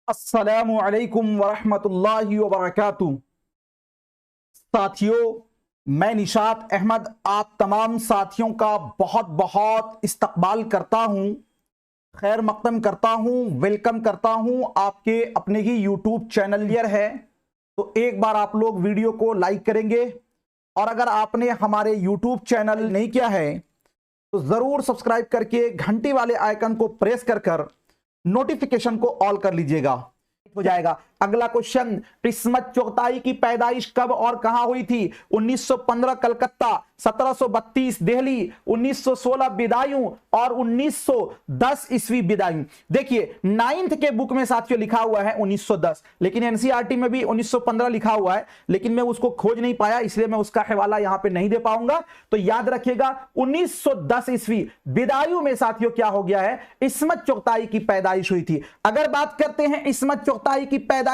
अस्सलामु अलैकुम वरहमतुल्लाहि वबरकातुहू। साथियों, मैं निशात अहमद आप तमाम साथियों का बहुत बहुत इस्तकबाल करता हूं, खैर मकदम करता हूं, वेलकम करता हूं आपके अपने ही यूट्यूब चैनल है। तो एक बार आप लोग वीडियो को लाइक करेंगे और अगर आपने हमारे यूट्यूब चैनल नहीं किया है तो जरूर सब्सक्राइब करके घंटी वाले आइकन को प्रेस कर नोटिफिकेशन को ऑल कर लीजिएगा। हो जाएगा। अगला क्वेश्चन, इस्मत चुगताई की पैदाइश कब और कहां हुई थी? 1915 कलकत्ता, 1732 दिल्ली, 1916 बिदायूं और 1910 ईस्वी बिदायूं। देखिए 9th के बुक में साथियों लिखा हुआ है 1910, लेकिन एनसीईआरटी में भी 1915 लिखा हुआ है, लेकिन मैं उसको खोज नहीं पाया, इसलिए मैं उसका हवाला यहां पे नहीं दे पाऊंगा। तो याद रखिएगा 1910 ईस्वी बिदायूं में साथियों क्या हो गया है, इस्मत चुगताई की पैदाइश हुई थी। अगर बात करते हैं इस्मत चुगताई की पैदाइश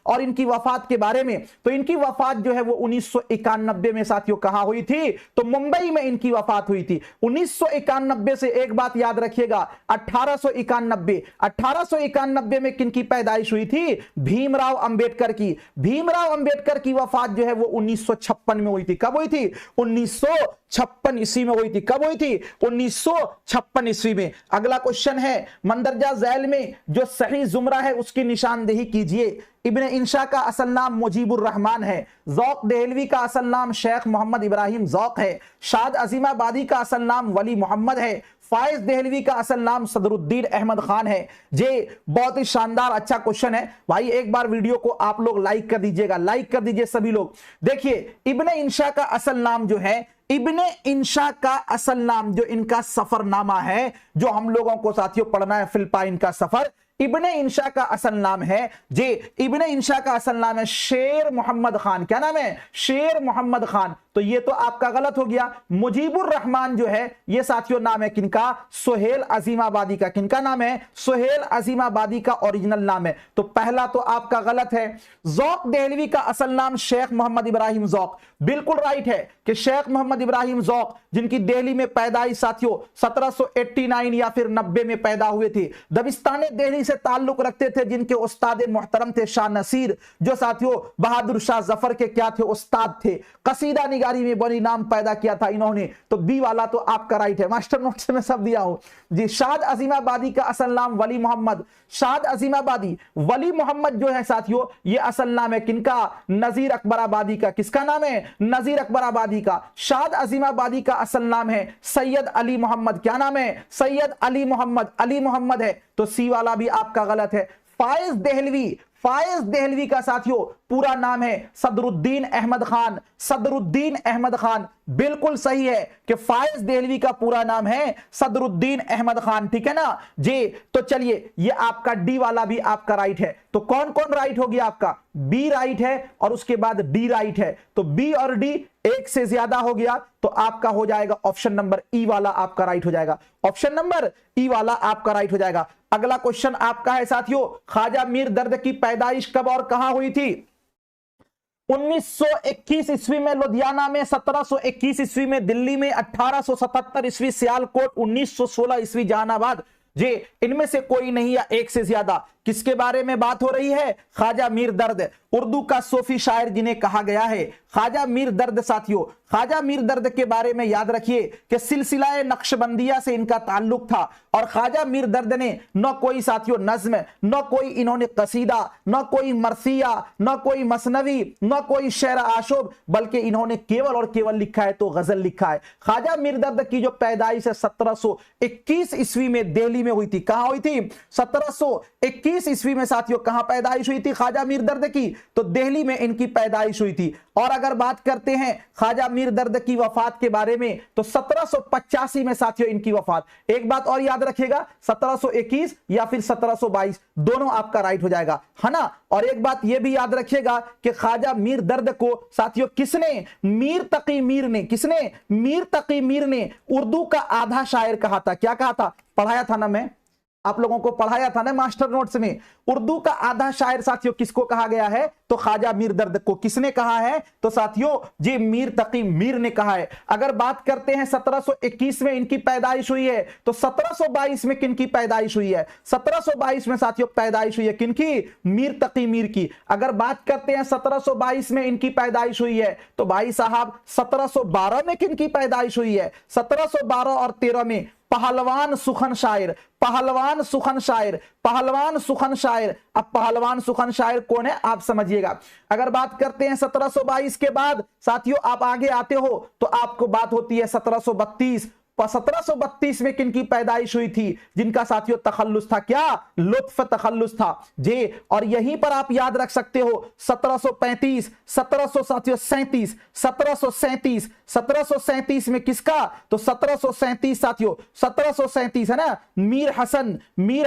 और इनकी वफात के बारे में, तो इनकी वफात जो है वो 1991 में साथियों कहां हुई थी? तो मुंबई में इनकी वफात हुई थी 1991 से। एक बात याद रखिएगा, 1891 में किनकी पैदाइश हुई थी? भीमराव अंबेडकर की। भीमराव अंबेडकर की वफात जो है वो 1956 में हुई थी। कब हुई थी? 1956 ईस्वी में हुई थी। कब हुई थी? 1956 ईस्वी में। अगला क्वेश्चन है, मंदरजा झैल में जो सही जुमरा है उसकी निशानदेही कीजिए। इब्ने इंशा का असल नाम मुजीबुर रहमान है। ज़ौक़ देहलवी का असल नाम शेख मोहम्मद इब्राहिम ज़ौक़ है। शाद अजीमाबादी का असल नाम वली मोहम्मद है। फायज देहलवी का असल नाम सदरुद्दीन अहमद खान है। जे बहुत ही शानदार अच्छा क्वेश्चन है भाई। एक बार वीडियो को आप लोग लाइक कर दीजिएगा, लाइक कर दीजिए सभी लोग। देखिए इब्ने इंशा का असल नाम जो है, इब्ने इंशा का असल नाम जो इनका सफरनामा है, जो हम लोगों को साथियों पढ़ना है, फिलिपाइन का सफर, इब्ने इंशा का असल नाम है जे, इब्ने इंशा का असल नाम है शेर मोहम्मद खान। क्या नाम है? शेर मोहम्मद खान। तो ये तो आपका गलत हो गया। मुजीबुर रहमान जो है ये साथियों नाम है किनका? सुहेल अजीमाबादी का। किनका नाम है? सुहेल अजीमाबादी का ओरिजिनल नाम है। तो पहला तो आपका गलत है। ज़ौक़ देहलवी का असल नाम शेख मोहम्मद इब्राहिम ज़ौक़, बिल्कुल राइट है कि शेख मोहम्मद इब्राहिम ज़ौक़ जिनकी दिल्ली में पैदाइश साथियों 1789 या फिर 90 में पैदा हुए थे। दबिस्तान दिल्ली से ताल्लुक रखते थे, जिनके उस्ताद मोहतरम थे शाह नसीर, जो साथियों बहादुर शाह जफर के क्या थे? उस्ताद थे। कसीदा निगारी में बड़ी नाम पैदा किया था इन्होंने। तो बी वाला तो आपका राइट है, मास्टर नोट से मैं सब दिया हूं जी। शाद अजीमाबादी का असल नाम वली मोहम्मद। शाद अजीमाबादी वली मोहम्मद जो है साथियों, ये असल नाम है किनका? नजीर अकबर आबादी का। किसका नाम है? नजीर अकबर आबादी का। शाद अजीमाबादी का असल नाम है सैयद अली मोहम्मद। क्या नाम है? सैयद अली मोहम्मद। अली मोहम्मद है। तो सी वाला भी आपका गलत है। फायज देहलवी, फायज देहलवी का साथियों पूरा नाम है सदरुद्दीन अहमद खान। सदरुद्दीन अहमद खान बिल्कुल सही है कि फायज देहलवी का पूरा नाम है सदरुद्दीन अहमद खान। ठीक है ना जी? तो चलिए ये आपका डी वाला भी आपका राइट है। तो कौन कौन राइट हो गया आपका? बी राइट है और उसके बाद डी राइट है। तो बी और डी एक से ज्यादा हो गया तो आपका हो जाएगा ऑप्शन नंबर ई वाला आपका राइट हो जाएगा। ऑप्शन नंबर ई वाला आपका राइट हो जाएगा। अगला क्वेश्चन आपका है साथियों, ख्वाजा मीर दर्द की पैदाइश कब और कहां हुई थी? 1921 ईस्वी में लुधियाना में, 1721 ईस्वी में दिल्ली में, 1877 ईस्वी सियालकोट, 1916 ईस्वी जहानाबाद। जी इनमें से कोई नहीं या एक से ज्यादा। किसके बारे में बात हो रही है? ख्वाजा मीर दर्द, उर्दू का सूफी शायर जिन्हें कहा गया है ख्वाजा मीर दर्द। साथियों ख्वाजा मीर दर्द के बारे में याद रखिए कि सिलसिला नक्शबंदिया से इनका ताल्लुक था और ख्वाजा मीर दर्द ने न कोई साथियों नज्म, न कोई इन्होंने कसीदा, न कोई मरसिया, न कोई मसनवी, न कोई शेर आशुब, बल्कि इन्होंने केवल और केवल लिखा है तो गजल लिखा है। ख्वाजा मीर दर्द की जो पैदाइश है 1721 ईस्वी में दिल्ली में हुई थी। कहां हुई थी? 1721 ईस्वी में साथियों कहां पैदाइश हुई थी ख्वाजा मीर दर्द की? तो दिल्ली में इनकी पैदाइश हुई थी। और अगर बात करते हैं ख्वाजा मीर दर्द की वफात के बारे में तो 1785 में साथियों इनकी वफात। एक बात और याद रखिएगा, 1721 या फिर 1722 दोनों आपका राइट हो जाएगा, है ना? और एक बात यह भी याद रखिएगा कि ख्वाजा मीर दर्द को साथियों किसने? मीर तकी मीर ने। किसने? मीर तकी मीर ने उर्दू का आधा शायर कहा था। क्या कहा था? पढ़ाया था ना मैं। आप लोगों को पढ़ाया था ना मास्टर नोट्स में। उर्दू का आधा शायर साथियों किसको कहा गया है? तो ख्वाजा मीर दर्द को। किसने कहा है? तो साथियों जी मीर तकी मीर ने कहा है। अगर बात करते हैं 1721 में इनकी पैदाइश हुई है, तो 1722 में किनकी पैदाइश हुई है? 1722 में साथियों पैदाइश हुई है किनकी? मीर तकी मीर की। अगर बात करते हैं 1722 में इनकी पैदाइश हुई है, तो भाई साहब 1712 में किनकी पैदाइश हुई है? 1712 और 13 में पहलवान सुखन शायर, पहलवान सुखन शायर, पहलवान सुखन शायर। अब पहलवान सुखन शायर कौन है आप समझिएगा। अगर बात करते हैं 1722 के बाद साथियों आप आगे आते हो तो आपको बात होती है 1732। 1732 में किनकी पैदाइश हुई थी? जिनका साथियों तखल्लुस था, क्या? लुत्फ तखल्लुस था जी। और यहीं पर आप याद रख सकते हो 1735, 1737, 1737, 1737 में किसका? तो 1737 साथियों 1737 है ना, मीर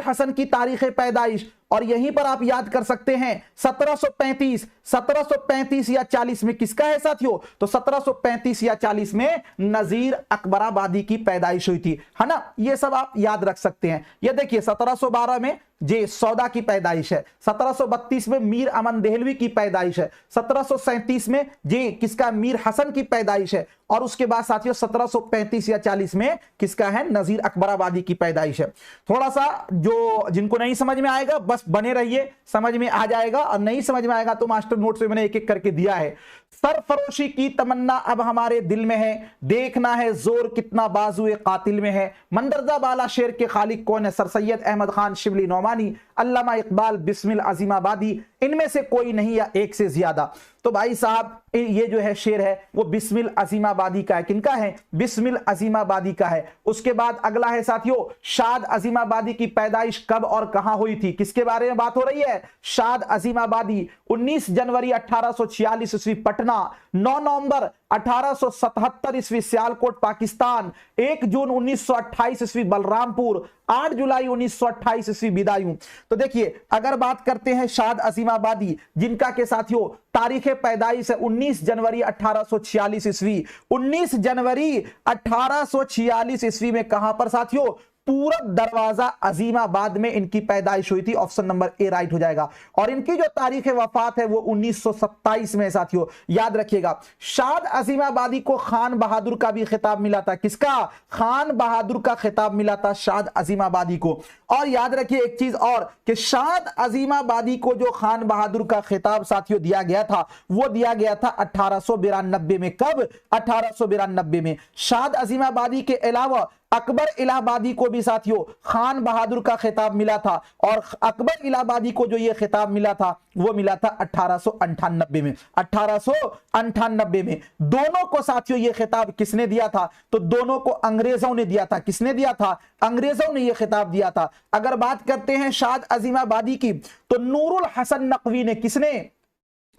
हसन की तारीख पैदाइश। और यहीं पर आप याद कर सकते हैं 1735 या 40 में किसका है साथियों? तो 1735 या 40 में नजीर अकबराबादी की पैदाइश हुई थी, है ना। ये सब आप याद रख सकते हैं। ये देखिए 1712 में जे सौदा की पैदाइश है, 1732 में मीर अमन देहलवी की पैदाइश है, 1737 में जे किसका? मीर हसन की पैदाइश है। और उसके बाद साथियों 1735 या 40 में किसका है? नजीर अकबराबादी की पैदाइश है। थोड़ा सा जो जिनको नहीं समझ में आएगा बस बने रहिए, समझ में आ जाएगा, और नहीं समझ में आएगा तो मास्टर नोट्स में मैंने एक एक करके दिया है। सरफरोशी की तमन्ना अब हमारे दिल में है, देखना है जोर कितना बाजुए कातिल में है। मंदरजा बाला शेर के खालिक कौन है? सर सैयद अहमद खान शिबली नौमानी, अल्लामा इकबाल, बिस्मिल अजीमाबादी। इनमें से कोई नहीं या एक से ज्यादा। तो भाई साहब ये जो है शेर है वो बिस्मिल अजीमाबादी का है। किनका है? बिस्मिल अजीमाबादी का है। उसके बाद अगला है साथियों शाद अजीमाबादी की पैदाइश कब और कहां हुई थी? किसके बारे में बात हो रही है? शाद अजीमाबादी 19 जनवरी 1846 ईस्वी पटना, 9 नवंबर 1877 ईस्वी सियालकोट पाकिस्तान, 1 जून 1928 ईस्वी बलरामपुर, 8 जुलाई 1928 ईस्वी बिदायूं। तो देखिए अगर बात करते हैं शाद अजीमाबादी जिनका के साथियों तारीख पैदाइश है 19 जनवरी 1846 ईस्वी। 19 जनवरी 1846 ईस्वी में कहां पर साथियों? पूरब दरवाजा अजीमाबाद में इनकी पैदाइश हुई थी। ऑप्शन नंबर ए राइट हो जाएगा। और इनकी जो तारीख वफात है वो 1927 में साथियों याद रखिएगा। शाद अजीमाबादी को खान बहादुर का भी खिताब मिला था। किसका? खान बहादुर का खिताब मिला था शाद अजीमाबादी को। और याद रखिए एक चीज और कि शाद अजीमाबादी को जो खान बहादुर का खिताब साथियों दिया गया था वो दिया गया था 1892 में। कब? 1892 में। शाद अजीमाबादी के अलावा अकबर इलाहाबादी को भी साथियों खान बहादुर का खिताब मिला था। और अकबर इलाहाबादी को जो ये खिताब मिला था वो मिला था 1898 में। 1898 में दोनों को साथियों ये खिताब किसने दिया था? तो दोनों को अंग्रेजों ने दिया था। किसने दिया था? अंग्रेजों ने ये खिताब दिया था। अगर बात करते हैं शाद अजीमाबादी की तो नूरुल हसन नकवी ने, किसने?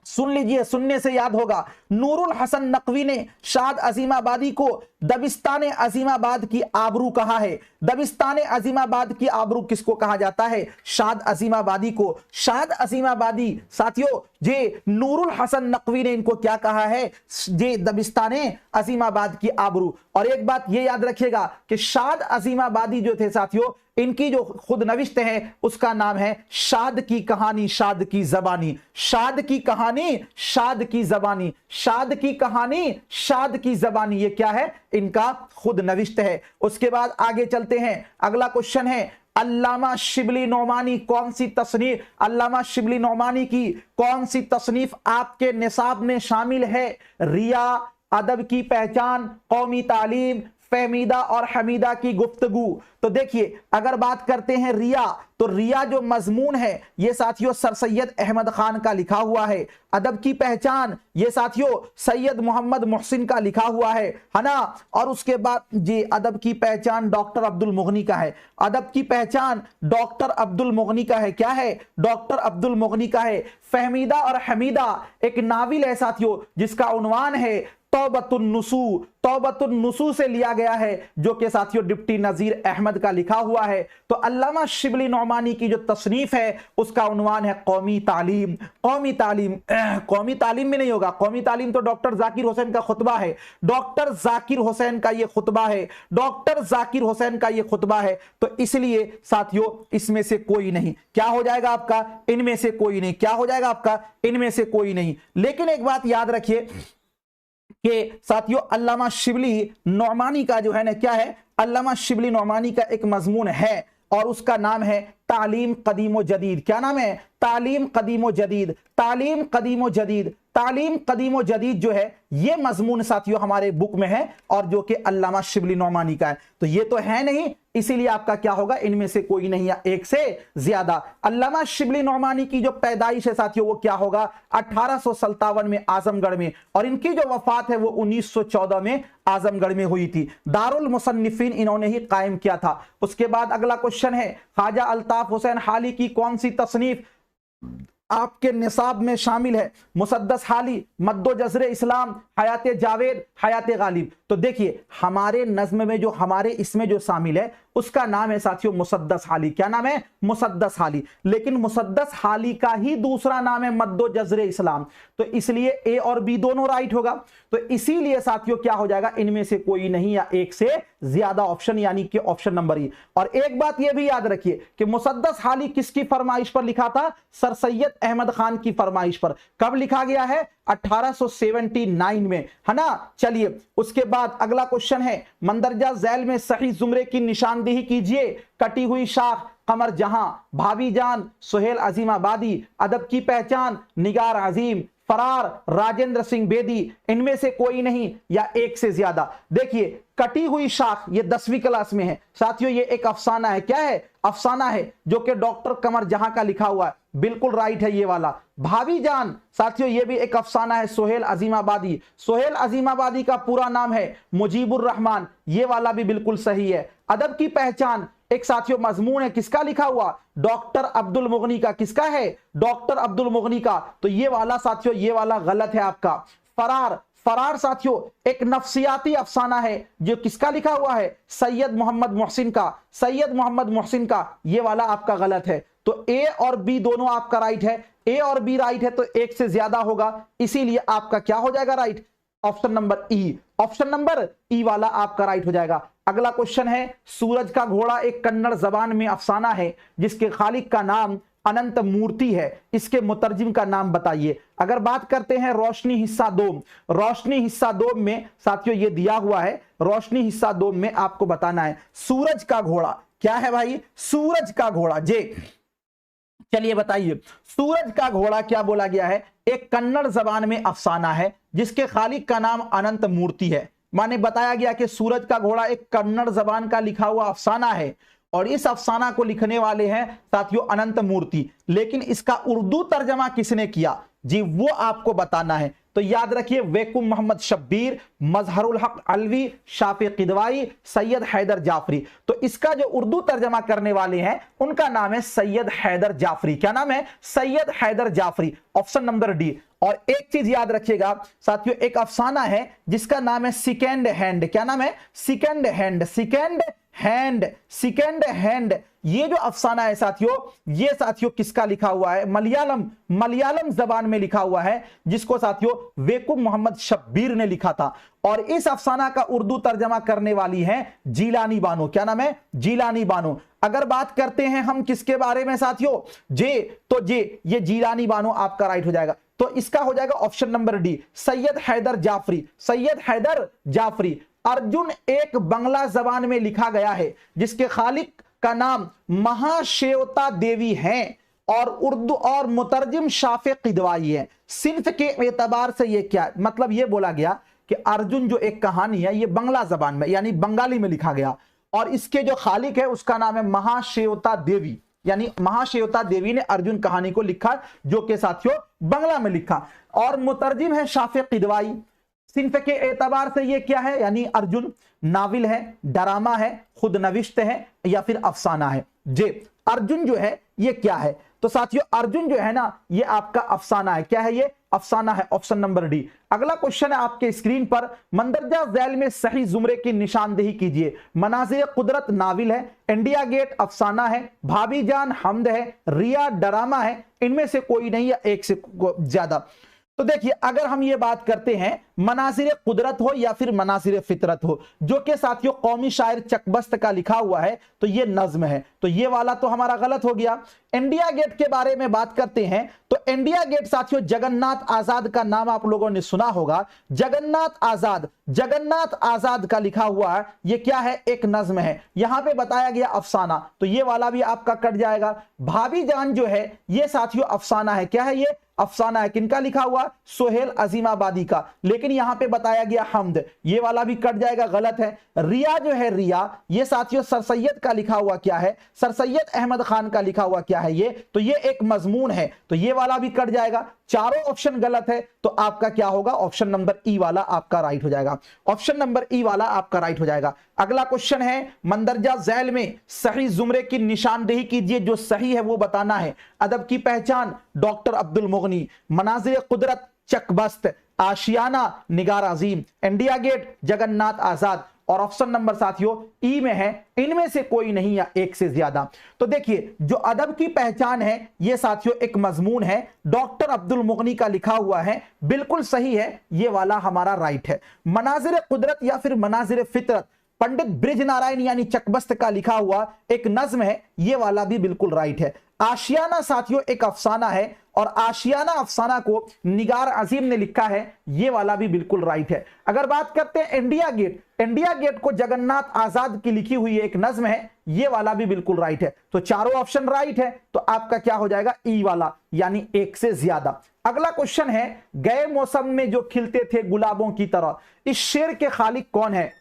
सुन लीजिए, सुनने से याद होगा। नूरुल हसन नकवी ने शाद अजीमाबादी को दबिस्तान अजीमाबाद की आबरू कहा है। दबिस्तान अजीमाबाद की आबरू किसको कहा जाता है? शाद अजीमाबादी को। शाद अजीमाबादी साथियों जे नूरुल हसन नकवी ने इनको क्या कहा है? जे दबिस्तान अजीमाबाद की आबरू। और एक बात ये याद रखिएगा कि शाद अजीमाबादी जो थे साथियों इनकी जो खुद नविश्त है उसका नाम है शाद की कहानी शाद की जबानी। शाद की कहानी शाद की जबानी, शाद की कहानी शाद की जबानी, ये क्या है? इनका खुद नविश्त है। उसके बाद आगे चलते हैं। अगला क्वेश्चन है अल्लामा शिबली नौमानी कौन सी तसनीफ, अल्लामा शिबली नौमानी की कौन सी तसनीफ आपके निसाब में शामिल है? रिया, अदब की पहचान, कौमी तालीम, फहमीदा और हमीदा की गुफ्तगू। तो देखिए अगर बात करते हैं रिया, तो रिया जो मजमून है ये साथियों सर सैयद अहमद खान का लिखा हुआ है। अदब की पहचान ये साथियों सैयद मोहम्मद मोहसिन का लिखा हुआ है ना। और उसके बाद जी अदब की पहचान डॉक्टर अब्दुल मुगनी का है। अदब की पहचान डॉक्टर अब्दुल मुगनी का है। क्या है? डॉक्टर अब्दुल मुगनी का है। फहमीदा और हमीदा एक नाविल है साथियों जिसका उन्वान है तौबतुन नुसू से लिया गया है, जो कि साथियों डिप्टी नजीर अहमद का लिखा हुआ है। तो अल्लामा शिबली नौमानी की जो तसनीफ है उसका उन्वान है कौमी तालीम। कौमी तालीम में नहीं होगा, कौमी तालीम तो डॉक्टर जाकिर हुसैन का खुतबा है, डॉक्टर जाकिर हुसैन का ये खुतबा है, डॉक्टर जाकिर हुसैन का ये खुतबा है। तो इसलिए साथियों इसमें से कोई नहीं, क्या हो जाएगा आपका, इनमें से कोई नहीं, क्या हो जाएगा आपका, इनमें से कोई नहीं। लेकिन एक बात याद रखिए कि साथियों अल्लामा शिबली नौमानी का जो है ना, क्या है, अल्लामा शिबली नौमानी का एक मजमून है और उसका नाम है तालीम कदीम जदीद। क्या नाम है, तालीम कदीम जदीद। तालीम कदीम जदीद, तालीम कदीम जदीद जो है ये मजमून साथियों हमारे बुक में है और जो कि अल्लामा शिबली नौमानी का है। तो ये तो है नहीं, इसीलिए आपका क्या होगा, इनमें से कोई नहीं या एक से ज्यादा। अल्लामा शिबली नौमानी की जो पैदाइश है साथियों वो क्या होगा, 1857 में आजमगढ़ में, और इनकी जो वफात है वो 1914 में आजमगढ़ में हुई थी। दारुल मुसन्निफीन इन्होंने ही कायम किया था। उसके बाद अगला क्वेश्चन है, ख्वाजा अल्ताफ हुसैन हाली की कौन सी तसनीफ आपके निसाब में शामिल है। मुसद्दस हाली, मद्दो जज़रे इस्लाम, हयात जावेद, हयात गालिब। तो देखिए हमारे नज्म में जो हमारे इसमें जो शामिल है उसका नाम है साथियों मुसद्दस हाली। क्या नाम है? मुसद्दस हाली। लेकिन मुसद्दस हाली का ही दूसरा नाम है मद्दो जज़रे इस्लाम, तो इसलिए ए और बी दोनों राइट होगा। तो इसीलिए साथियों क्या हो जाएगा, इनमें से कोई नहीं या एक से ज्यादा ऑप्शन, यानी कि ऑप्शन नंबर ई। और एक बात यह भी याद रखिए कि मुसद्दस हाली किसकी फरमाइश पर लिखा था? सर सैयद अहमद खान की फरमाइश पर। कब लिखा गया है? 1879 में, है ना। चलिए उसके बाद अगला क्वेश्चन है, मंदरजा झैल में सही जुमरे की निशानदेही कीजिए। कटी हुई शाख, कमर जहां, भाभी जान, सुहेल अजीमाबादी, अदब की पहचान, निगार अजीम, फरार, राजेंद्र सिंह बेदी। इनमें से कोई नहीं या एक से ज्यादा। देखिए कटी हुई शाख ये 10वीं क्लास में है साथियों, ये एक अफसाना है। क्या है? अफसाना है, जो कि डॉक्टर कमर जहां का लिखा हुआ है, बिल्कुल राइट है ये वाला। भाभी जान साथियों ये भी एक अफसाना है, सोहेल अजीमाबादी। सोहेल अजीमाबादी का पूरा नाम है मुजीबुर रहमान, ये वाला भी बिल्कुल सही है। अदब की पहचान एक साथियों मजमून है, किसका लिखा हुआ? डॉक्टर अब्दुल मुगनी का। किसका है? डॉक्टर अब्दुल मुगनी का। तो ये वाला साथियों, ये वाला गलत है आपका। फरार, फरार साथियों एक नफ्सियाती अफसाना है, जो किसका लिखा हुआ है? सैयद मोहम्मद मोहसिन का। सैयद मोहम्मद मोहसिन का, ये वाला आपका गलत है। तो ए और बी दोनों आपका राइट है। ए और बी राइट है तो एक से ज्यादा होगा, इसीलिए आपका क्या हो जाएगा राइट? ऑप्शन नंबर ई। ऑप्शन नंबर ई वाला आपका राइट हो जाएगा। अगला क्वेश्चन है, सूरज का घोड़ा एक कन्नड़ जबान में अफसाना है जिसके खालिक का नाम अनंत मूर्ति है, इसके मुतरजिम का नाम बताइए। अगर बात करते हैं रोशनी हिस्सा 2, रोशनी हिस्सा 2 में साथियों ये दिया हुआ है, रोशनी हिस्सा 2 में आपको बताना है सूरज का घोड़ा। क्या है भाई? सूरज का घोड़ा जे। चलिए बताइए, सूरज का घोड़ा क्या बोला गया है? एक कन्नड़ जबान में अफसाना है जिसके खालिक का नाम अनंत मूर्ति है। माने बताया गया कि सूरज का घोड़ा एक कन्नड़ जबान का लिखा हुआ अफसाना है और इस अफसाना को लिखने वाले हैं साथियों अनंत मूर्ति। लेकिन इसका उर्दू तर्जमा किसने किया जी, वो आपको बताना है। तो याद रखिए, वेकुम मोहम्मद शब्बीर, मजहरुल हक अलवी, शाफी किदवाई, सैयद हैदर जाफरी। तो इसका जो उर्दू तर्जमा करने वाले हैं उनका नाम है सैयद हैदर जाफरी। क्या नाम है? Syed Haider Jafri. Option number D. और एक चीज याद रखिएगा साथियों, एक अफसाना है जिसका नाम है सेकेंड हैंड। क्या नाम है? Second hand. Second hand, second hand. ये जो अफसाना है साथियों, ये साथियों किसका लिखा हुआ है? मलयालम, मलयालम जबान में लिखा हुआ है, जिसको साथियों वेकुम मोहम्मद शब्बीर ने लिखा था। और इस अफसाना का उर्दू तर्जमा करने वाली है जीलानी बानो। क्या नाम है? जीलानी बानो। अगर बात करते हैं हम किसके बारे में साथियों, जे, तो जे ये जीलानी बानो आपका राइट हो जाएगा। तो इसका हो जाएगा option number D, Syed Haider Jafri. Syed Haider Jafri. Arjun एक बंगला जबान में लिखा गया है जिसके खालिक का नाम महाशेवता देवी है और उर्दू और मुतरजिम शाफे किदवाई है। सिन्फ के एतबार से ये क्या मतलब, ये बोला गया कि अर्जुन जो एक कहानी है ये बंगला जबान में यानी बंगाली में लिखा गया और इसके जो खालिक है उसका नाम है महाशेवता देवी, यानी महाशेवता देवी ने अर्जुन कहानी को लिखा जो कि साथियों बंगला में लिखा। और मुतरजिम है शाफे किदवाई। सिन्फ के एतबार से ये क्या है, यानी अर्जुन नाविल है, डरामा है, खुद नविश्त है या फिर अफसाना है। जे अर्जुन जो है ये क्या है? तो साथियों अर्जुन जो है ना ये आपका अफसाना है। क्या है ये? अफसाना है, ऑप्शन नंबर डी। अगला क्वेश्चन है आपके स्क्रीन पर, मंदरजा झैल में सही जुमरे की निशानदेही कीजिए। मनाजिर कुदरत नाविल है, इंडिया गेट अफसाना है, भाभी जान हमद है, रिया ड्रामा है, इनमें से कोई नहीं या एक से ज्यादा। तो देखिए अगर हम ये बात करते हैं मनाजिर कुदरत हो या फिर मनाजिर फितरत हो, जो कि साथियों कौमी शायर चकबस्त का लिखा हुआ है, तो ये नज्म है, तो ये वाला तो हमारा गलत हो गया। इंडिया गेट के बारे में बात करते हैं तो इंडिया गेट साथियों जगन्नाथ आजाद का नाम आप लोगों ने सुना होगा। जगन्नाथ आजाद का लिखा हुआ है, ये क्या है, एक नज्म है। यहां पे बताया गया अफसाना, तो ये वाला भी आपका कट जाएगा। भाभी जान जो है ये साथियों अफसाना है, क्या है ये, अफसाना है। किनका लिखा हुआ, सोहेल अजीमाबादी का, लेकिन यहां पे बताया गया हमद, ये वाला भी कट जाएगा, गलत है। रिया जो है, रिया ये साथियों सर सैयद का लिखा हुआ क्या है, सर सैयद अहमद खान का लिखा हुआ क्या है ये, तो ये एक मजमून है, तो ये वाला भी कट जाएगा। चारों ऑप्शन गलत है, तो आपका क्या होगा, ऑप्शन नंबर ई वाला आपका राइट हो जाएगा, ऑप्शन नंबर ई वाला आपका राइट हो जाएगा। अगला क्वेश्चन है, मंदरजा झैल में सही जुमरे की निशानदेही कीजिए, जो सही है वो बताना है। अदब की पहचान डॉक्टर अब्दुल मुगनी, मनाजिर कुदरत चकबस्त, आशियाना निगार अजीम, इंडिया गेट जगन्नाथ आजाद, और ऑप्शन नंबर साथियों ई में है, इनमें से कोई नहीं या एक से ज्यादा। तो देखिए जो अदब की पहचान है ये साथियों एक मजमून है, डॉक्टर अब्दुल मुगनी का लिखा हुआ है, बिल्कुल सही है, ये वाला हमारा राइट है। मनाजिर कुदरत या फिर मनाजिर फितरत पंडित ब्रिज नारायण यानी चकबस्त का लिखा हुआ एक नज्म है, ये वाला भी बिल्कुल राइट है। आशियाना साथियों एक अफसाना है, और आशियाना अफसाना को निगार अजीम ने लिखा है, ये वाला भी बिल्कुल राइट है। अगर बात करते हैं इंडिया गेट, इंडिया गेट को जगन्नाथ आजाद की लिखी हुई एक नज्म है, ये वाला भी बिल्कुल राइट है। तो चारों ऑप्शन राइट है, तो आपका क्या हो जाएगा, ई वाला, यानी एक से ज्यादा। अगला क्वेश्चन है, गए मौसम में जो खिलते थे गुलाबों की तरह, इस शेर के खालिक कौन है।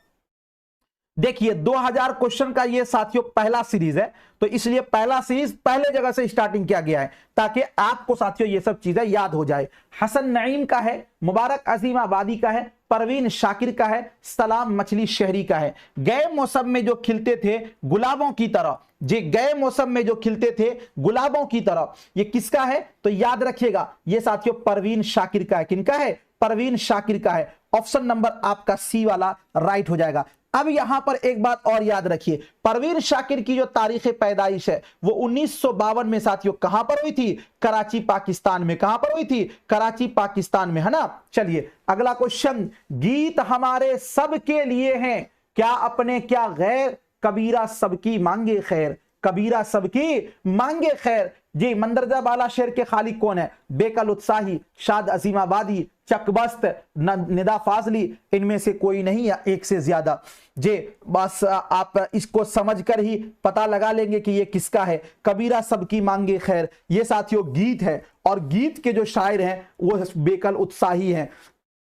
देखिए 2000 क्वेश्चन का ये साथियों पहला सीरीज है, तो इसलिए पहला सीरीज पहले जगह से स्टार्टिंग किया गया है ताकि आपको साथियों ये सब चीजें याद हो जाए। हसन नईम का है, मुबारक अजीम आबादी का है, परवीन शाकिर का है, सलाम मछली शहरी का है। गए मौसम में जो खिलते थे गुलाबों की तरह, जे गए मौसम में जो खिलते थे गुलाबों की तरह, ये किसका है, तो याद रखिएगा ये साथियों परवीन शाकिर का है। किनका है, परवीन शाकिर का है। ऑप्शन नंबर आपका सी वाला राइट हो जाएगा। अब यहां पर एक बात और याद रखिए, परवीन शाकिर की जो तारीख पैदाइश है वो 1952 में साथियों कहां पर हुई थी, कराची पाकिस्तान में। कहां पर हुई थी, कराची पाकिस्तान में, है ना। चलिए अगला क्वेश्चन, गीत हमारे सबके लिए हैं, क्या अपने क्या गैर, कबीरा सबकी मांगे खैर, कबीरा सबकी मांगे खैर। जी मंदरजा बाला शेर के खालिक कौन है, बेकल उत्साही, शाद अजीमाबादी, चकबस्त, निदा फाजली, इनमें से कोई नहीं या एक से ज्यादा। जे बस आप इसको समझकर ही पता लगा लेंगे कि ये किसका है। कबीरा सबकी मांगे खैर ये साथियों गीत है, और गीत के जो शायर हैं वो बेकल उत्साही हैं।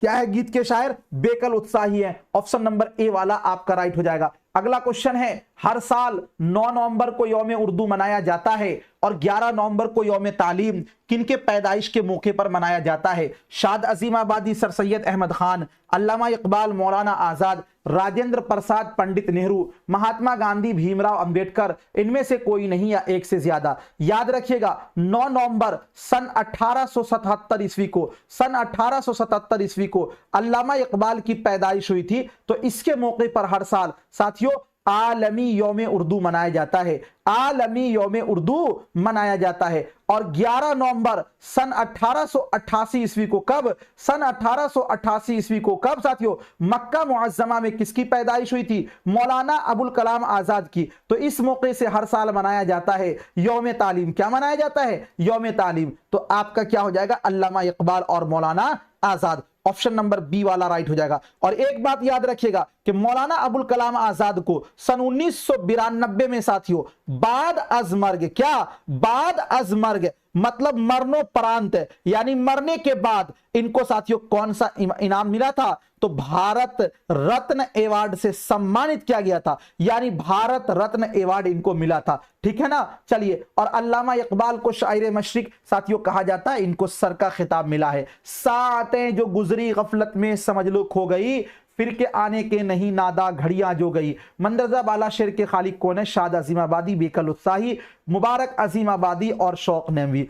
क्या है गीत के शायर, बेकल उत्साही है। ऑप्शन नंबर ए वाला आपका राइट हो जाएगा। अगला क्वेश्चन है, हर साल 9 नवंबर को यौम उर्दू मनाया जाता है और 11 नवंबर को यौम तालीम किनके पैदाइश के मौके पर मनाया जाता है। शाद अजीम आबादी, सर सैयद अहमद खान, अल्लामा इकबाल, मौलाना आजाद, राजेंद्र प्रसाद, पंडित नेहरू, महात्मा गांधी, भीमराव अंबेडकर, इनमें से कोई नहीं या एक से ज्यादा। याद रखिएगा 9 नवंबर सन 1877 ईस्वी को, सन 1877 ईस्वी को अल्लामा इकबाल की पैदाइश हुई थी। तो इसके मौके पर हर साल साथियों आलमी यौम उर्दू मनाया जाता है, आलमी यौम उर्दू मनाया जाता है। और 11 नवंबर सन 1888 ईस्वी को कब, सन 1888 ईस्वी को कब साथियों, मक्का मुअज्जमा में किसकी पैदाइश हुई थी, मौलाना अबुल कलाम आजाद की। तो इस मौके से हर साल मनाया जाता है यौम तालीम। क्या मनाया जाता है, यौम तालीम। तो आपका क्या हो जाएगा, अल्लामा इकबाल और Maulana Azad. Option number B वाला राइट हो जाएगा। और एक बात याद रखिएगा कि मौलाना अबुल कलाम आजाद को सन 1992 में साथियों बाद अज मर्ग, क्या बाद अज मर्ग मतलब मरणोपरांत, यानी मरने के बाद इनको साथियों कौन सा इनाम मिला था, तो भारत रत्न अवार्ड से सम्मानित किया गया था, यानी भारत रत्न अवार्ड इनको मिला था। ठीक है ना। चलिए, और अल्लामा इकबाल को शायर मशरिक साथियों कहा जाता है, इनको सर का खिताब मिला है। सातें जो गुजरी गफलत में समझ लो खो गई, फिर के आने के नहीं नादा घड़ियां जो गई। मंदरजा बाला शेर के खालिक कौन है, शाद अजीमाबादी, बेकल उत्साही, मुबारक अजीमाबादी और शौक नवी।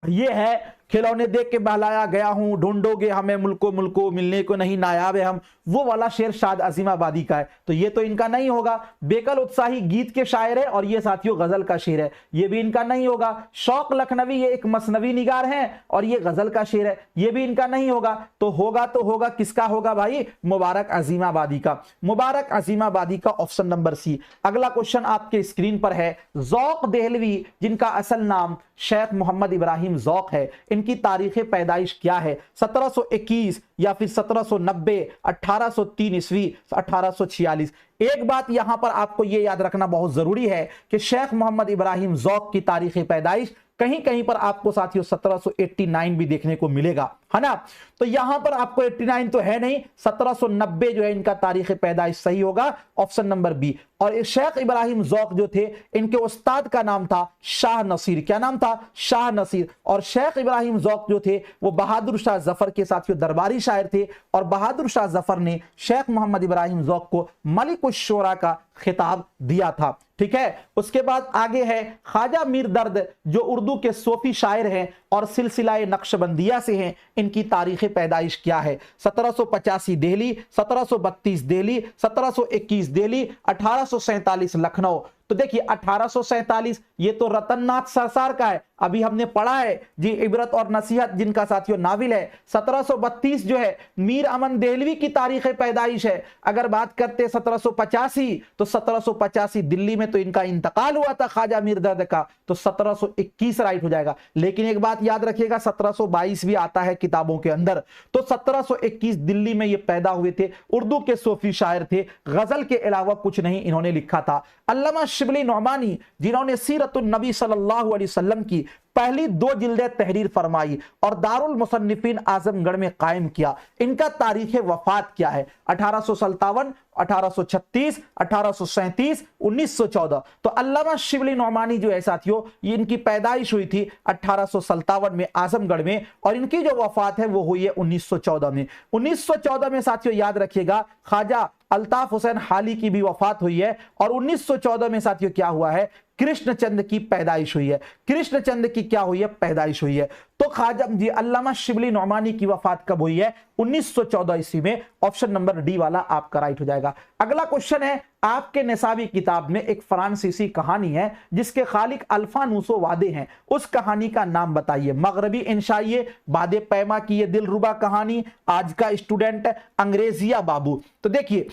ये है खिलौने देख के बहलाया गया हूं, ढूंढोगे हमें मुल्को मुल्को, मिलने को नहीं नायाब है हम, वो वाला शेर शाद अजीमाबादी का है, तो ये तो इनका नहीं होगा। बेकल उत्साही गीत के शायर है और ये साथियों गजल का शेर है, ये भी इनका नहीं होगा। शौक लखनवी ये एक मसनवी निगार है और ये गजल का शेर है, ये भी इनका नहीं होगा। तो होगा किसका होगा भाई? मुबारक अजीमाबादी का। मुबारक अजीमाबादी का ऑप्शन नंबर सी। अगला क्वेश्चन आपके स्क्रीन पर है, ज़ौक़ देहलवी जिनका असल नाम शेख मोहम्मद इब्राहिम ज़ौक़ है, इनकी तारीख पैदाइश क्या है? 1721 या फिर 1790, 1803 ईस्वी, 1846। एक बात यहां पर आपको यह याद रखना बहुत जरूरी है कि शेख मोहम्मद इब्राहिम ज़ौक़ की तारीख पैदाइश कहीं कहीं पर आपको साथियों 1789 भी देखने को मिलेगा, है ना। तो यहां पर आपको 89 तो है नहीं, 1790 जो है इनका तारीख पैदाइश सही होगा, ऑप्शन नंबर बी। और शेख इब्राहिम ज़ौक़ जो थे, इनके उस्ताद का नाम था शाह नसीर। क्या नाम था? शाह नसीर। और शेख इब्राहिम ज़ौक़ जो थे वो बहादुर शाह जफर के साथियों दरबारी शायर थे, और बहादुर शाह जफर ने शेख मोहम्मद इब्राहिम ज़ौक़ को मलिक उश शोरा का खिताब दिया था। ठीक है, उसके बाद आगे है ख्वाजा मीर दर्द जो उर्दू के सूफी शायर हैं और सिलसिला नक्शबंदिया से हैं, इनकी तारीख पैदाइश क्या है? 1785 दिल्ली, 1732 दिल्ली, 1721 दिल्ली, 1847 लखनऊ। तो देखिए 1847 ये तो रतननाथ सरसार का है, अभी हमने पढ़ा है जी, इबरत और नसीहत जिनका साथियों नाविल है। 1732 जो है मीर अमन देहलवी की तारीख पैदाइश है। अगर बात करते 1785 तो 1785 दिल्ली में तो इनका इंतकाल हुआ था ख्वाजा मीर दर्द का, तो 1721 राइट हो जाएगा। लेकिन एक बात याद रखिएगा 1722 भी आता है किताबों के अंदर, तो 1721 दिल्ली में ये पैदा हुए थे। उर्दू के सूफी शायर थे, गजल के अलावा कुछ नहीं इन्होंने लिखा था। अल्लामा शिबली नौमानी जिन्होंने सीरतुन नबी सल्लल्लाहु अलैहि वसल्लम की पहली 2 जिल्दें तहरीर फरमाई और दारुल मुसन्निफीन आजमगढ़ में कायम किया, इनका तारीख वफात क्या है? 1857, 1836, 1837, 1914। तो अल्लामा शिबली नौमानी जो है साथियों, ये इनकी पैदाइश हुई थी 1857 में आजमगढ़ में, और इनकी जो वफात है वो हुई है 1914 में। 1914 में साथियों याद रखिएगा ख्वाजा अल्ताफ हुसैन हाली की भी वफात हुई है, और 1914 में साथियों क्या हुआ है? कृष्णचंद की पैदाइश हुई है। कृष्णचंद की क्या हुई है? पैदाइश हुई है। तो ख्वाजा जी अल्लामा शिबली नौमानी की वफात कब हुई है? 1914 ईस्वी में। ऑप्शन नंबर डी वाला आपका राइट हो जाएगा। अगला क्वेश्चन है, आपके निसाबी किताब में एक फ्रांसीसी कहानी है जिसके खालिक अल्फानूसो वादे हैं, उस कहानी का नाम बताइए। मगरबी इंशाइए, बादे पैमा की ये दिलरुबा कहानी, आज का स्टूडेंट, अंग्रेजिया बाबू। तो देखिए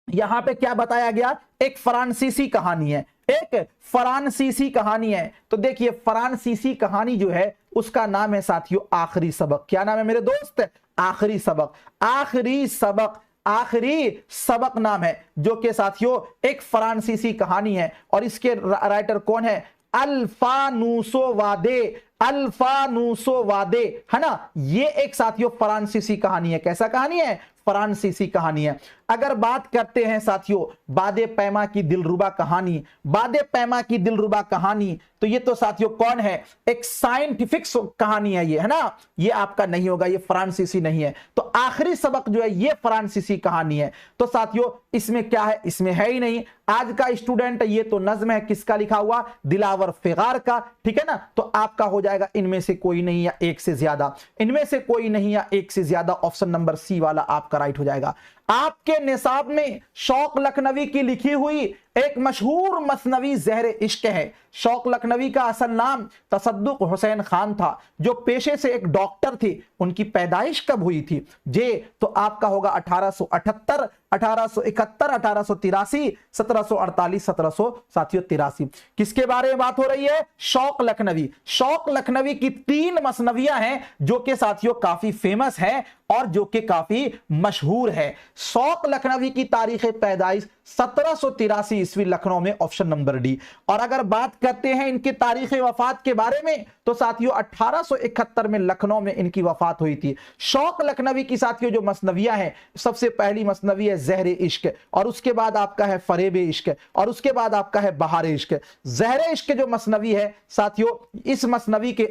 यहां पे क्या बताया गया, एक फ्रांसीसी कहानी है, एक फ्रांसीसी कहानी है। तो देखिए फ्रांसीसी कहानी जो है उसका नाम है साथियों आखिरी सबक। क्या नाम है मेरे दोस्त? आखिरी सबक। आखिरी सबक, आखिरी सबक नाम है, जो कि साथियों एक फ्रांसीसी कहानी है। और इसके राइटर कौन है? अल्फानूसो वादे। अल्फानूसो वादे, है ना। ये एक साथियों फ्रांसीसी कहानी है। कैसा कहानी है? फ्रांसीसी कहानी है। अगर बात करते हैं साथियों बादे पैमा की दिलरुबा कहानी, बादे पैमा की दिलरुबा कहानी, तो ये तो साथियों कौन है? एक साइंटिफिक कहानी है ये, है ना। ये आपका नहीं होगा, ये फ्रांसीसी नहीं है। तो आखिरी सबक जो है ये फ्रांसीसी कहानी है। तो साथियों इसमें क्या है? इसमें है ही नहीं। आज का स्टूडेंट, ये तो नज्म है, किसका लिखा हुआ? दिलावर फिगार का, ठीक है ना। तो आपका हो जाएगा इनमें से कोई नहीं या एक से ज्यादा, इनमें से कोई नहीं या एक से ज्यादा। ऑप्शन नंबर सी वाला आपका राइट हो जाएगा। आपके निसाब में शौक लखनवी की लिखी हुई एक मशहूर मसनवी ज़हर इश्क है। शौक लखनवी का असल नाम तसद्दुक हुसैन खान था, जो पेशे से एक डॉक्टर थे। उनकी पैदाइश कब हुई थी जे? तो आपका होगा 1878, 1871, 1883, 1748, 1783। किसके बारे में बात हो रही है? शौक लखनवी। शौक लखनवी की 3 मसनवियां हैं जो कि साथियों काफी फेमस हैं और जो कि काफी मशहूर है। शौक लखनवी की तारीख पैदाइश 1783 ईस्वी लखनऊ में, ऑप्शन नंबर डी। और अगर बात करते हैं इनकी तारीख वफात के बारे में, तो साथियों 1871 में लखनऊ में इनकी वफात हुई थी। शौक लखनवी की साथियों जो मसनवियां हैं, सबसे पहली मसनवी है ज़हर इश्क, और उसके बाद आपका है फरेब इश्क, और उसके बाद आपका है बहार इश्क। ज़हर इश्क जो मसनवी है साथियों, इस मसनवी के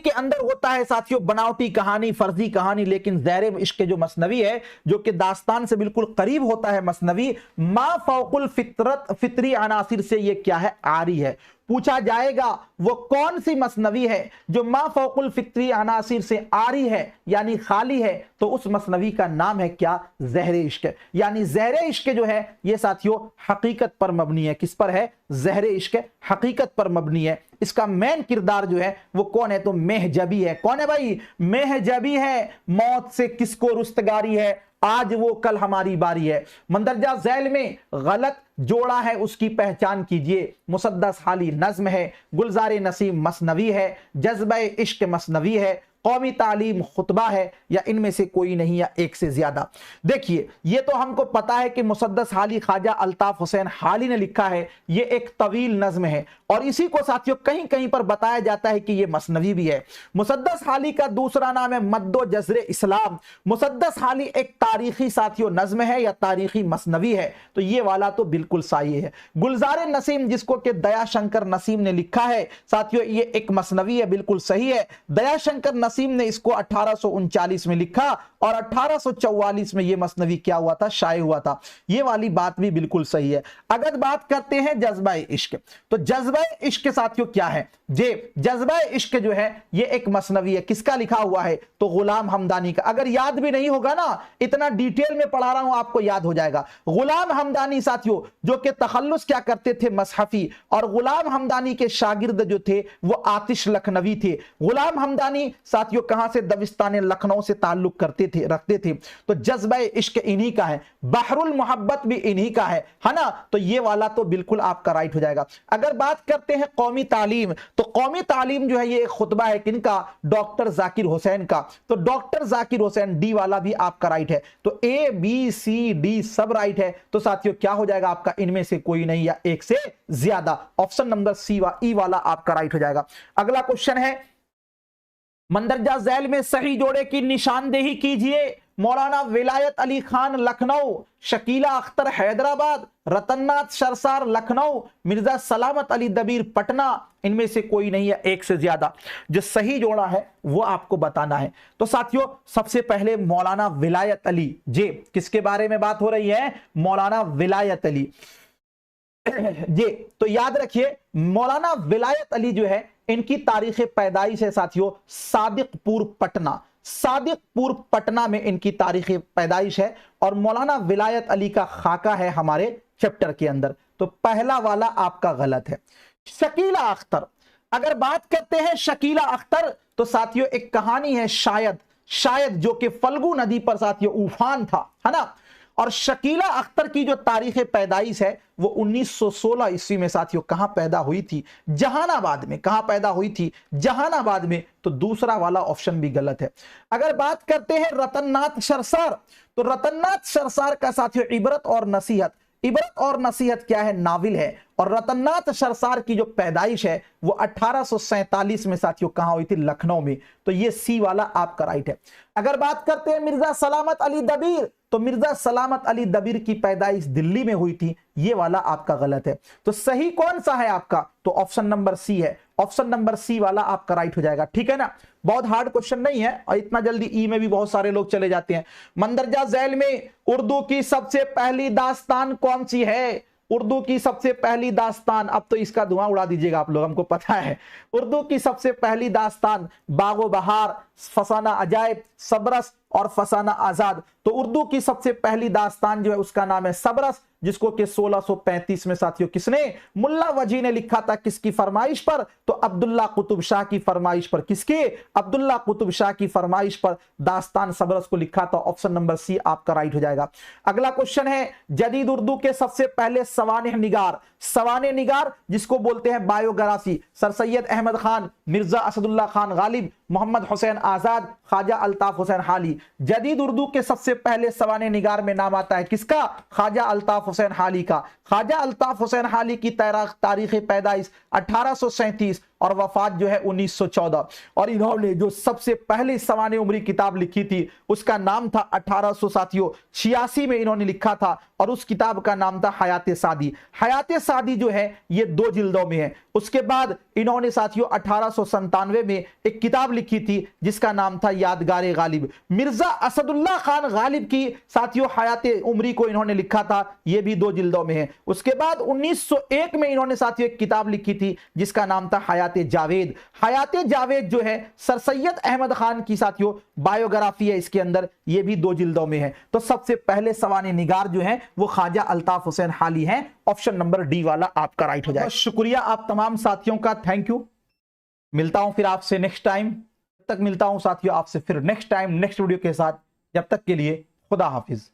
अंदर होता है साथियों बनावटी कहानी, फर्जी कहानी। लेकिन ज़हर इश्क जो मसनवी है, जो कि दास्तान से बिल्कुल करीब होता है मसनवी, मा फौकुल फितरत फितरी अनासिर से ये क्या है? आरी है। पूछा जाएगा वो कौन सी मसनवी है जो मा फौकुल फित्री अनासिर से आरी है यानी खाली है, तो उस मसनवी का नाम है क्या? ज़हरे इश्क। यानी ज़हरे इश्क जो है ये साथियों हकीकत पर मबनी है। किस पर है? ज़हरे इश्क हकीकत पर मबनी है। इसका मेन किरदार जो है वो कौन है? तो मेहजबी है। कौन है भाई? मेहजबी है। मौत से किसको रुस्तगारी है, आज वो कल हमारी बारी है। मंदरजा झैल में गलत जोड़ा है उसकी पहचान कीजिए। मुसद्दस हाली नज्म है, गुलजार नसीम मसनवी है, जज्बे इश्क मसनवी है, कौमी तालीम खुतबा है, या इनमें से कोई नहीं या एक से ज्यादा। देखिए ये तो हमको पता है कि मुसद्दस हाली ख्वाजा अल्ताफ हुसैन हाली ने लिखा है, ये एक तवील नज्म है और इसी को साथियों कहीं कहीं पर बताया जाता है कि ये मसनवी भी है। मुसद्दस हाली का दूसरा नाम है मद्दो जज़्रे इस्लाम। मुसद्दस हाली एक तारीखी साथियों नज्म है या तारीखी मसनवी है, तो ये वाला तो बिल्कुल सही है। गुलजार नसीम जिसको कि दयाशंकर नसीम ने लिखा है साथियों, ये एक मसनवी है, बिल्कुल सही है। दयाशंकर नसीम ने इसको 1839 में लिखा और 1844 में ये मसनवी क्या हुआ था? शाये हुआ था। ये वाली बात भी बिल्कुल सही है। अगर बात करते हैं जज्बा इश्क, तो जज्बा इश्क साथियों क्या है? जज्बा इश्क जो है ये एक मसनवी है। किसका लिखा हुआ है? तो गुलाम हमदानी का। अगर याद भी नहीं होगा ना, इतना डिटेल में पढ़ा रहा हूं आपको याद हो जाएगा। गुलाम हमदानी साथियों जो कि तखल्लुस क्या करते थे? मसहफी। और गुलाम हमदानी के शागिर्द जो थे वो आतिश लखनवी थे। गुलाम हमदानी साथियों कहां से? दबिस्तान लखनऊ से ताल्लुक रखते थे। तो जज्बा इश्क इन्हीं का है, बहरुल मोहब्बत भी इन्हीं का है ना? तो ये वाला तो बिल्कुल आपका राइट हो जाएगा। अगर बात करते हैं कौमी तालीम, तो कौमी तालीम जो है ये एक खुतबा है किनका? डॉक्टर जाकिर हुसैन का। तो डॉक्टर जाकिर हुसैन, डी वाला भी आपका राइट है। तो ए बी सी डी सब राइट है। तो साथियों क्या हो जाएगा आपका? इनमें से कोई नहीं या एक से ज्यादा। ऑप्शन नंबर सी ई वाला आपका राइट हो जाएगा। अगला क्वेश्चन है, मंदरजा झैल में सही जोड़े की निशानदेही कीजिए। मौलाना विलायत अली खान लखनऊ, शकीला अख्तर हैदराबाद, रतननाथ सरसार लखनऊ, मिर्जा सलामत अली दबीर पटना, इनमें से कोई नहीं है एक से ज्यादा। जो सही जोड़ा है वो आपको बताना है। तो साथियों सबसे पहले मौलाना विलायत अली, किसके बारे में बात हो रही है? मौलाना विलायत अली तो याद रखिए मौलाना विलायत अली जो है इनकी तारीख पैदाइश है साथियों सादिकपुर पटना। सादिकपुर पटना में इनकी तारीख पैदाइश है और मौलाना विलायत अली का खाका है हमारे चैप्टर के अंदर। तो पहला वाला आपका गलत है। शकीला अख्तर, अगर बात करते हैं शकीला अख्तर तो साथियों एक कहानी है शायद जो कि फल्गु नदी पर साथियों उफान था, है ना? और शकीला अख्तर की जो तारीख पैदाइश है वो 1916 ईस्वी में साथियों कहां पैदा हुई थी? जहानाबाद में। कहां पैदा हुई थी? जहानाबाद में। तो दूसरा वाला ऑप्शन भी गलत है। अगर बात करते हैं रतननाथ सरसार, तो रतननाथ सरसार का साथियों इबरत और नसीहत क्या है? नाविल है। और रतननाथ सरसार की जो पैदाइश है वो 1847 में साथियों कहां हुई थी? लखनऊ में। तो ये सी वाला आपका राइट है। अगर बात करते हैं मिर्जा सलामत अली दबीर, तो मिर्जा सलामत अली दबीर की पैदाइश दिल्ली में हुई थी। ये वाला आपका गलत है। तो सही कौन सा है आपका? तो ऑप्शन नंबर सी है। ऑप्शन नंबर सी वाला आपका राइट हो जाएगा। ठीक है ना? बहुत हार्ड क्वेश्चन नहीं है और इतना जल्दी ई में भी बहुत सारे लोग चले जाते हैं। मंदरजा झैल में उर्दू की सबसे पहली दास्तान कौन सी है? उर्दू की सबसे पहली दास्तान, अब तो इसका धुआं उड़ा दीजिएगा आप लोग, हमको पता है। उर्दू की सबसे पहली दास्तान बागो बहार, फसाना अजायब, सबरस और फसाना आजाद। तो उर्दू की सबसे पहली दास्तान जो है उसका नाम है सबरस, जिसको कि 1635 में साथियों किसने? मुल्ला वजी ने लिखा था। किसकी फरमाइश पर? तो अब्दुल्ला कुतुब शाह की फरमाइश पर। किसके? अब्दुल्ला कुतुब शाह की फरमाइश पर दास्तान सबरस को लिखा था। ऑप्शन नंबर सी आपका राइट हो जाएगा। अगला क्वेश्चन है, जदीद उर्दू के सबसे पहले सवाने निगार जिसको बोलते हैं बायोग्राफी, सर सैयद अहमद खान, मिर्जा असदुल्ला खान गालिब, मोहम्मद हुसैन आजाद, ख्वाजा अल्ताफ हुसैन हाली। जदीद उर्दू के सबसे पहले सवाने निगार में नाम आता है किसका? ख्वाजा अल्ताफ हुसैन हाली का। ख्वाजा अल्ताफ हुसैन हाली की तारीख पैदाइश 1837 और वफात जो है 1914। और इन्होंने जो सबसे पहले सवाने उमरी किताब लिखी थी उसका नाम था 1886 में इन्होंने लिखा था और उस किताब का नाम था हयात सादी। हयात सादी जो है ये 2 जिल्दों में है। उसके बाद इन्होंने साथियों 1897 में एक किताब लिखी थी जिसका नाम था यादगार गालिब। मिर्जा असदुल्ला खान गालिब की साथियों हयात उमरी को इन्होंने लिखा था, ये ये भी 2 जिल्दों में है। उसके बाद 1901 में इन्होंने साथियों एक किताब लिखी थी जिसका नाम था हयाते जावेद। हयाते जावेद जो है सर सैयद अहमद खान की साथियों बायोग्राफी है इसके अंदर, ये भी 2 जिल्दों में है। तो सबसे पहले सवाने निगार जो है वो ख्वाजा अल्ताफ हुसैन हाली हैं। ऑप्शन नंबर डी वाला आपका राइट हो जाए। शुक्रिया आप तमाम साथियों का, थैंक यू। मिलता हूं फिर आपसे नेक्स्ट टाइम, तक मिलता हूं साथियों आपसे फिर नेक्स्ट टाइम नेक्स्ट वीडियो के साथ। जब तक के लिए खुदा हाफिज।